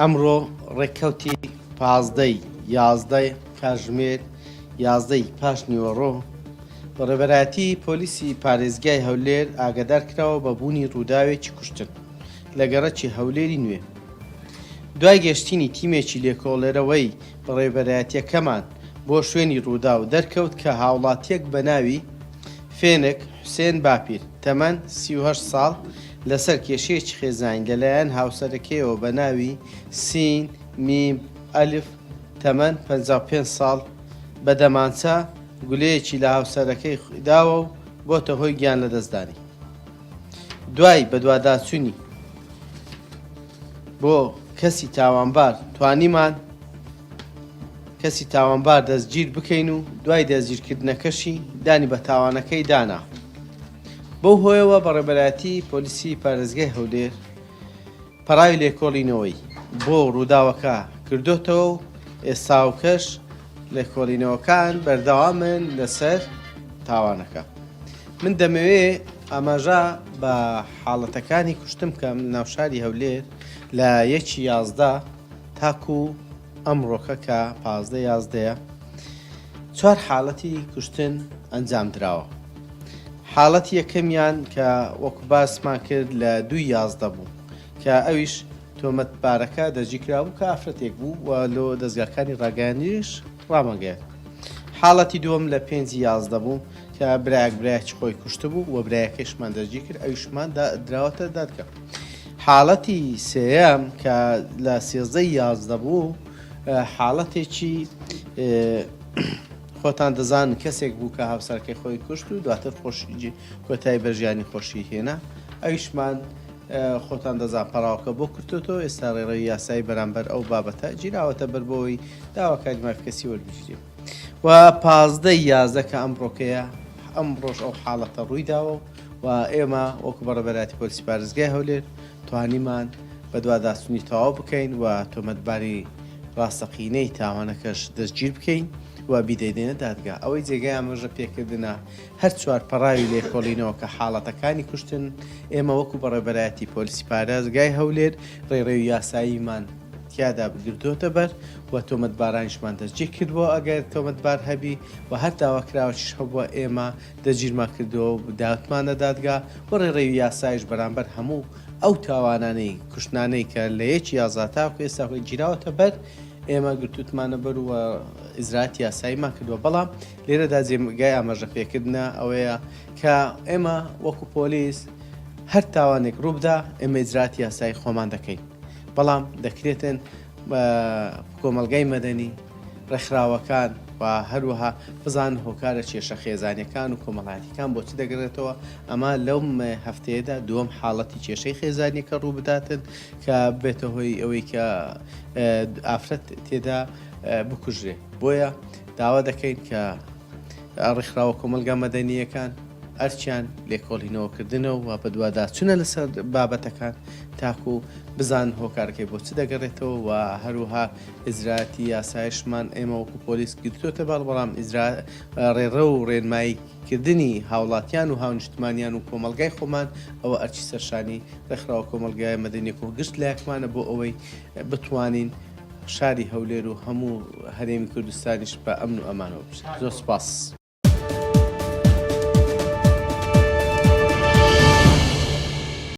ئەمڕۆ ڕێککەوتی 11 کاتژمێر 11 پاش نیوەڕۆ بەڕێبەرایەتی پۆلیسی پارێزگای هەولێر ئاگادار کراوە بە بوونی ڕووداوێکی کوشتن لە گەڕەکی هەولێری نوێ. دوای گەشتنی تیمێکی لێکۆڵێرەوەی بەڕێبەرایەتیەکەمان بۆ شوێنی ڕوودا و دەرکەوت کە هاوڵاتیەک بە ناوی فێنک حوسێن باپیر تەمەن 38 ساڵ لەسەر کێشەیەکی خێزانی لەلایەن هاوسەرەکەیەوە بە ناوی سین میم ئەلف تەمەن 55 ساڵ بە دەمانچە گولەیەکی لە هاوسەرەکەی داوە و بۆتە هۆی گیان لە دەستدانی. دوای بەدواداچوونی بۆ کەسی تاوانبار توانیمان کەسی تاوانبار دەستگیر بکەین و دوای دەستگیرکردنەکەشی دانی بە تاوانەکەی دانا. بەو هۆیەوە بەڕێبەرایەتی پۆلیسی پارێزگای هەولێر پەراوی لێکۆڵینەوەی بۆ ڕووداوەکە کردوتەوە و ئێستاوکەش لێکۆڵینەوەکان بەردەوامن لەسەر تاوانەکە. من دەمەوێ ئاماژە بە حاڵەتەکانی کوشتم بکەم ناوشاری هەولێر لە 1/11 تاکو ئەمڕۆکە کە 15/11 4 حاڵەتی کوشتن ئەنجام درراوە. حاڵەتی یەکەمیان کە وەکو باسمان کرد لە 2/11 بوو کە ئەویش تۆمەتبارەکە دەرجیکرا بوو کە ئافرەتێک بوو و لۆ دەستگاکانی ڕاگەیاندنیش ڕامەگەیت. حاڵەتی دووەم لە 5/11 بوو کە برایەکی خۆی کوشت بوو و برایەکەشمان دەرجی کرد ئەویشمان دراوەتە دادکە. حاڵەتی سێیەم کە لە 13/11 بوو حاڵەتێکی خۆتان دەزانن کەسێک بوو کە هاوسەرەکەی خۆی کوشت و دواتر خۆشیجی کۆتایی بەژیانی خۆشی هێنا ئەویشمان خۆتان دەزان پەراوەکە بۆ کردوتەوە. ئێستا ڕێڕەوی یاسایی بەرامبەر ئەو بابەتە گیراوەتە بەر بۆەوەی داواکاری مافکەسی وەربگیرێ و 15/11 کە ئەمڕۆکەیە ئەمڕۆژ ئەو حاڵەتە ڕوویداوە و ئێمە وەکو بەڕێبەرایەتی پۆلیسی پارێزگای هەولێر توانیمان بە دواداچوونی تەواو بکەین و تۆمەتباری ڕاستەقینەی تاوانەکەش دەستگیر بکەین و بیدەیدێنە دادگا. ئەوەی جێگای ئاماژە پێکردنە هەر چوار پەراوی لێکۆڵینەوە کە حاڵەتەکانی کوشتن ئێمە وەکو بەڕێبەرایەتی پۆلیسی پارێزگای هەولێر ڕێڕەوی یاساییمان تیادا بگردوتە بەر و تۆمەتبارانیشمان دەستگیر کردبووە ئەگەر تۆمەتبار هەبی و هەر داواکراوەکیش هەبووە ئێمە دەگیرمان کردەوە و داوتمانە دادگا و ڕێڕەوی یاساییش بەرامبەر هەموو ئەو تاوانانەی کوشتانەی کە لە 1/11 تاکو ئێستا خۆی گیراوەتە بەر ئێمە گرتووتمانە بەر و ئیزراعەتی یاساییمان کردووە. بەڵام لێرەدا جێگای ئاماژە پێکردنە ئەوەیە کە ئێمە وەکو پۆلیس هەر تاوانێک ڕووبدا ئێمە ئیزراعەتی یاسایی خۆمان دەکەین. بەڵام دەکرێتن کۆمەلگای مەدەنی ڕێکخراوەکان و هەروەها بزان هۆکارە کێشە خێزانیەکان و کۆمەڵایەتیەکان بۆچی دەگرێتەوە. ئەمە لەو هەفتەیەدا دووەم حاڵەتی کێشەی خێزانیەکە ڕوو بداتن کە بێتە هۆی ئەوەی کە ئافرەت تێدا بکوژرێ. بۆیە داوا دەکەین کە ڕێکخراوە کۆمەلگا مەدەنیەکان ئەرچیان لێکۆڵینەوەکردنەوە و بە دوواداچوونە لەسەر بابەتەکان تاکو بزان هۆکارەکەی بۆچی دەگەڕێتەوە و هەروها ئیزراعەتی یاسایشمان ئێمە وەکو پۆلیس گرتووەتە باڵ. بەڵام ڕێڕە و ڕێنماییکردنی هاوڵاتیان و هاونیشتمانیان و کۆمەلگای خۆمان ئەوە ئەرچی سەرشانی ڕێکخراوە کۆمەلگای مەدەنیەک و گشت لایەکمانە بۆ ئەوەی بتوانین شاری هەولێر و هەموو هەرێمی کوردستانیش بە ئەمن و ئەمانەوە بچێت. زۆر سوپاس.